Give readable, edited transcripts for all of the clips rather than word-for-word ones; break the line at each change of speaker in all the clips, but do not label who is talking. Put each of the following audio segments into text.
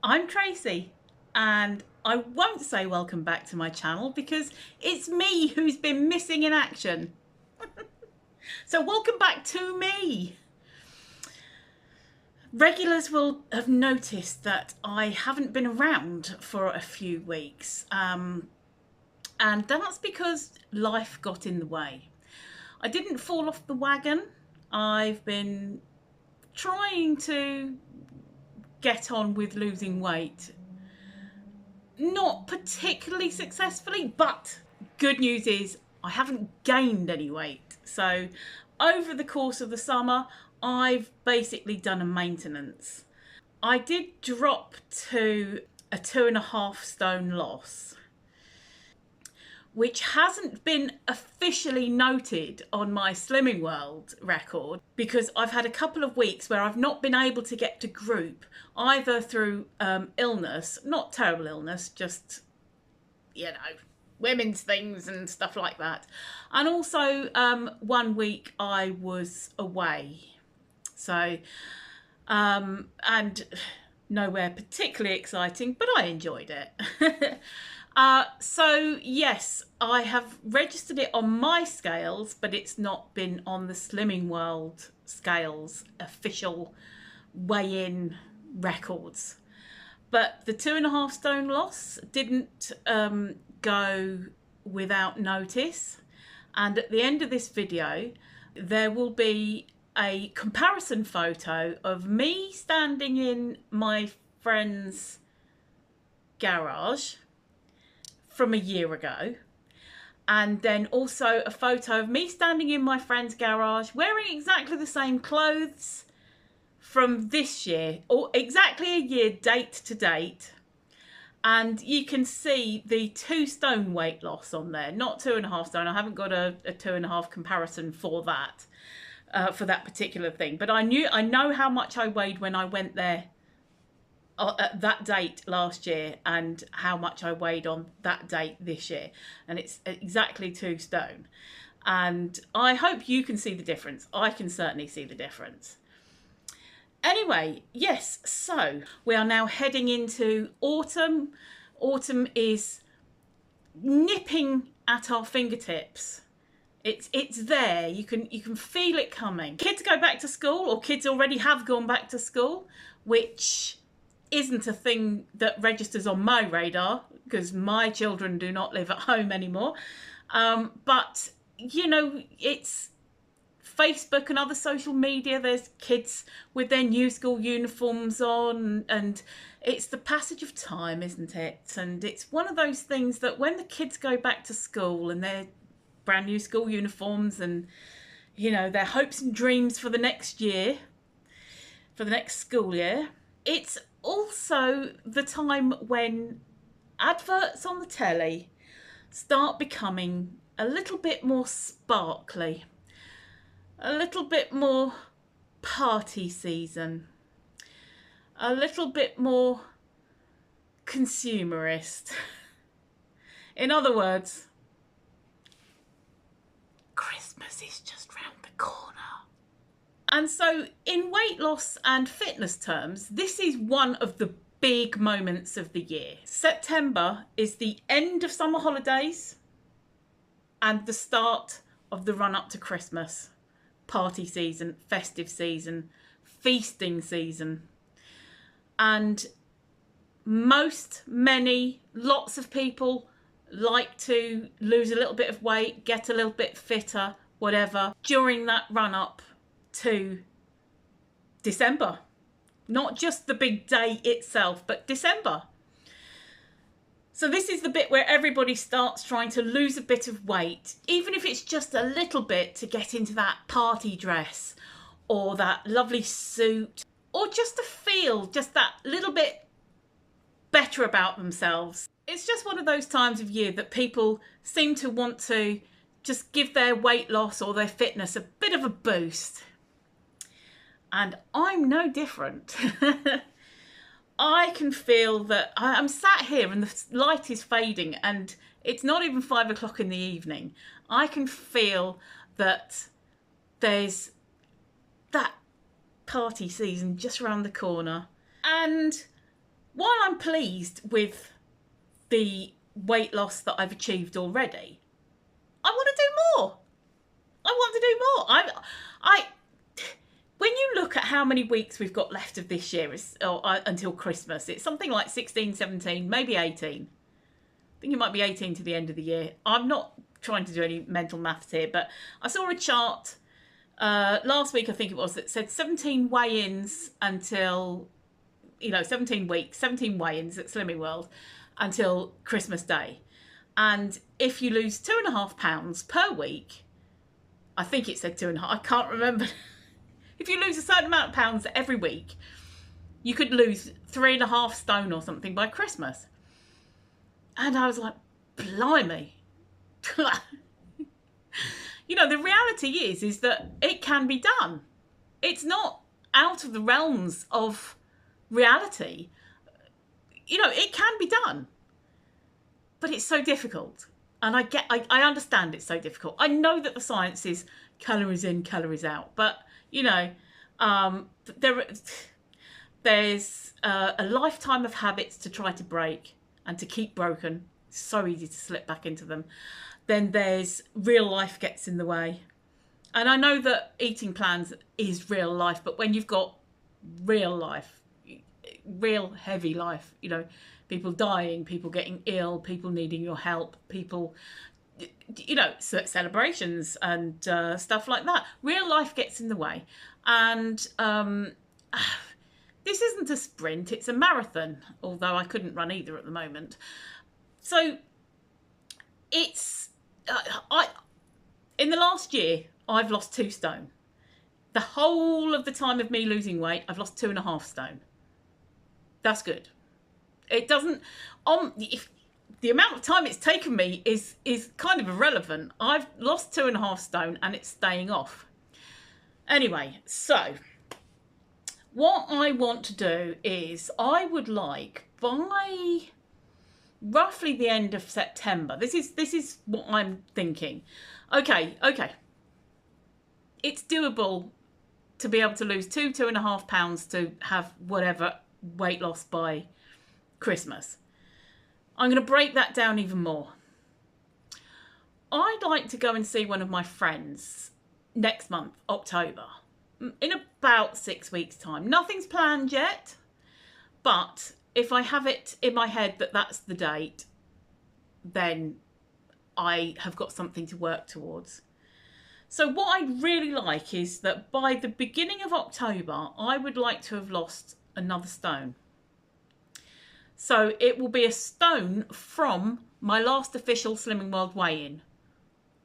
I'm Tracy, and I won't say welcome back to my channel because it's me who's been missing in action. So welcome back to me. Regulars will have noticed that I haven't been around for a few weeks, and that's because life got in the way. I didn't fall off the wagon. I've been trying to get on with losing weight. Not particularly successfully, but good news is I haven't gained any weight. So over the course of the summer, I've basically done a maintenance. I did drop to a 2.5 stone loss, which hasn't been officially noted on my Slimming World record because I've had a couple of weeks where I've not been able to get to group, either through illness, not terrible illness, just, women's things and stuff like that. And also 1 week I was away. So, and nowhere particularly exciting, but I enjoyed it. So yes, I have registered it on my scales, but it's not been on the Slimming World scales official weigh-in records. But the 2.5 stone loss didn't go without notice. And at the end of this video, there will be a comparison photo of me standing in my friend's garage from a year ago, and then also a photo of me standing in my friend's garage wearing exactly the same clothes from this year, or exactly a year date to date. And you can see the 2 stone weight loss on there, not 2.5 stone. I haven't got a 2.5 comparison for that, for that particular thing. But I know how much I weighed when I went there at that date last year, and how much I weighed on that date this year, and it's exactly 2 stone. And I hope you can see the difference. I can certainly see the difference. Anyway, yes, so we are now heading into autumn. Autumn is nipping at our fingertips. It's there. You can feel it coming. Kids go back to school, or kids already have gone back to school, which isn't a thing that registers on my radar because my children do not live at home anymore. But, it's Facebook and other social media. There's kids with their new school uniforms on, and it's the passage of time, isn't it? And it's one of those things that when the kids go back to school and their brand new school uniforms and, their hopes and dreams for the next year, for the next school year, it's also the time when adverts on the telly start becoming a little bit more sparkly, a little bit more party season, a little bit more consumerist. In other words, Christmas is just round the corner. And so in weight loss and fitness terms, this is one of the big moments of the year. September is the end of summer holidays and the start of the run up to Christmas. Party season, festive season, feasting season. And lots of people like to lose a little bit of weight, get a little bit fitter, whatever, during that run up to December. Not just the big day itself, but December. So this is the bit where everybody starts trying to lose a bit of weight, even if it's just a little bit, to get into that party dress or that lovely suit, or just to feel just that little bit better about themselves. It's just one of those times of year that people seem to want to just give their weight loss or their fitness a bit of a boost. And I'm no different. I can feel that I'm sat here and the light is fading and it's not even 5 o'clock in the evening. I can feel that there's that party season just around the corner. And while I'm pleased with the weight loss that I've achieved already, I want to do more. I want to do more. When you look at how many weeks we've got left of this year until Christmas, it's something like 16, 17, maybe 18. I think it might be 18 to the end of the year. I'm not trying to do any mental maths here, but I saw a chart last week, I think it was, that said 17 weigh-ins until, 17 weeks, 17 weigh-ins at Slimming World until Christmas Day. And if you lose 2.5 pounds per week, I think it said 2.5, I can't remember. If you lose a certain amount of pounds every week, you could lose 3.5 stone or something by Christmas. And I was like, blimey. The reality is that it can be done. It's not out of the realms of reality. It can be done. But it's so difficult. And I understand it's so difficult. I know that the science is calories in, calories out. But, there's a lifetime of habits to try to break and to keep broken. It's so easy to slip back into them. Then there's real life gets in the way. And I know that eating plans is real life, but when you've got real life, real heavy life, people dying, people getting ill, people needing your help, people, celebrations and stuff like that. Real life gets in the way. And this isn't a sprint, it's a marathon, although I couldn't run either at the moment. So it's, in the last year, I've lost 2 stone. The whole of the time of me losing weight, I've lost 2.5 stone. That's good. It doesn't, if the amount of time it's taken me is kind of irrelevant. I've lost 2.5 stone and it's staying off. Anyway, so what I want to do is I would like by roughly the end of September. This is what I'm thinking. Okay. It's doable to be able to lose 2.5 pounds to have whatever weight loss by Christmas. I'm going to break that down even more. I'd like to go and see one of my friends next month, October, in about 6 weeks' time. Nothing's planned yet, but if I have it in my head that that's the date, then I have got something to work towards. So what I'd really like is that by the beginning of October, I would like to have lost another stone. So it will be a stone from my last official Slimming World weigh-in,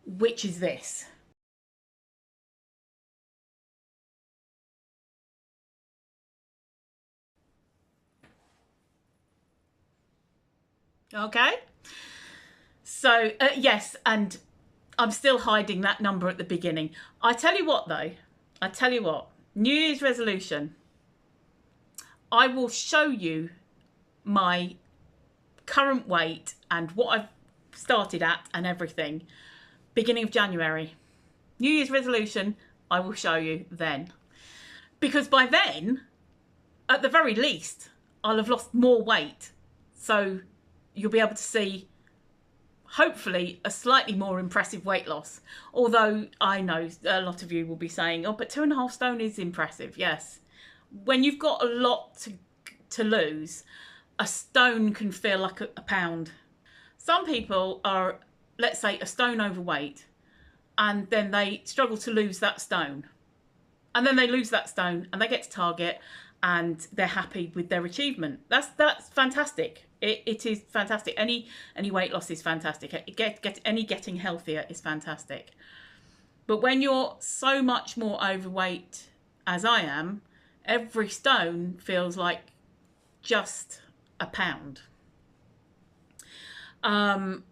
which is this. Okay. So, yes, and I'm still hiding that number at the beginning. I tell you what, though. New Year's resolution. I will show you my current weight and what I've started at and everything beginning of January. New Year's resolution, I will show you then. Because by then, at the very least, I'll have lost more weight. So you'll be able to see, hopefully, a slightly more impressive weight loss. Although I know a lot of you will be saying, oh, but 2.5 stone is impressive. Yes. When you've got a lot to lose, a stone can feel like a pound. Some people are, let's say, a stone overweight, and then they struggle to lose that stone. And then they lose that stone and they get to target and they're happy with their achievement. That's fantastic. It is fantastic. Any weight loss is fantastic. Getting healthier is fantastic. But when you're so much more overweight as I am, every stone feels like just a pound. And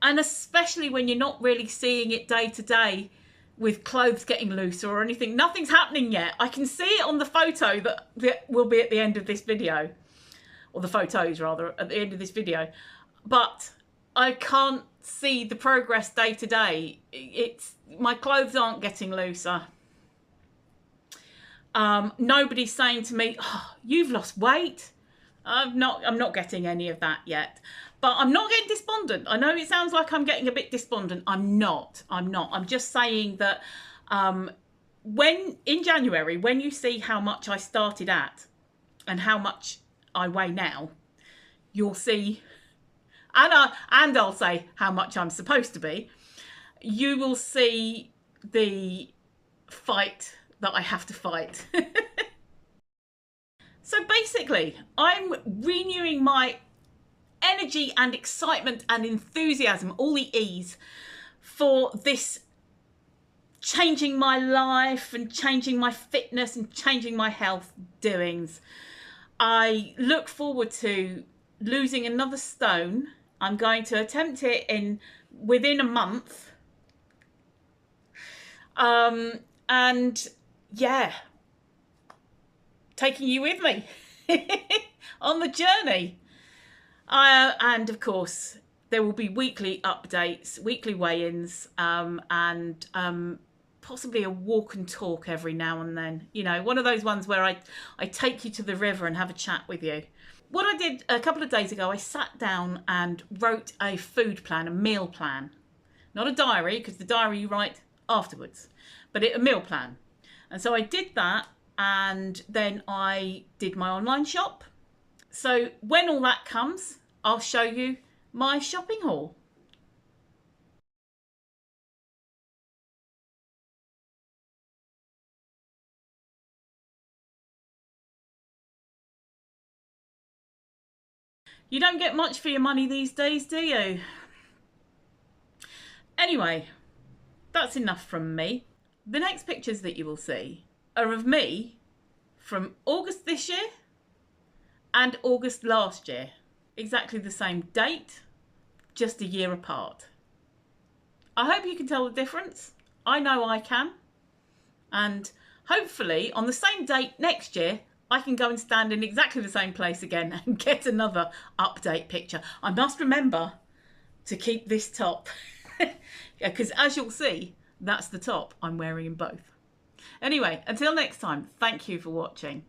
especially when you're not really seeing it day to day with clothes getting looser or anything. Nothing's happening yet. I can see it on the photo that will be at the end of this video. Or the photos, rather, at the end of this video. But I can't see the progress day to day. My clothes aren't getting looser. Nobody's saying to me, oh, you've lost weight. I'm not getting any of that yet. But I'm not getting despondent. I know it sounds like I'm getting a bit despondent. I'm not. I'm just saying that when in January, when you see how much I started at and how much I weigh now, you'll see, and I'll say how much I'm supposed to be. You will see the fight that I have to fight. So basically, I'm renewing my energy and excitement and enthusiasm, all the E's, for this changing my life and changing my fitness and changing my health doings. I look forward to losing another stone. I'm going to attempt it within a month. And yeah, taking you with me on the journey. And of course, there will be weekly updates, weekly weigh-ins, and possibly a walk and talk every now and then. You know, one of those ones where I take you to the river and have a chat with you. What I did a couple of days ago, I sat down and wrote a food plan, a meal plan. Not a diary, because the diary you write afterwards, but a meal plan. And so I did that, and then I did my online shop. So when all that comes, I'll show you my shopping haul. You don't get much for your money these days, do you? Anyway, that's enough from me. The next pictures that you will see are of me from August this year and August last year. Exactly the same date, just a year apart. I hope you can tell the difference. I know I can. And hopefully on the same date next year, I can go and stand in exactly the same place again and get another update picture. I must remember to keep this top because as you'll see, that's the top I'm wearing in both. Anyway, until next time, thank you for watching.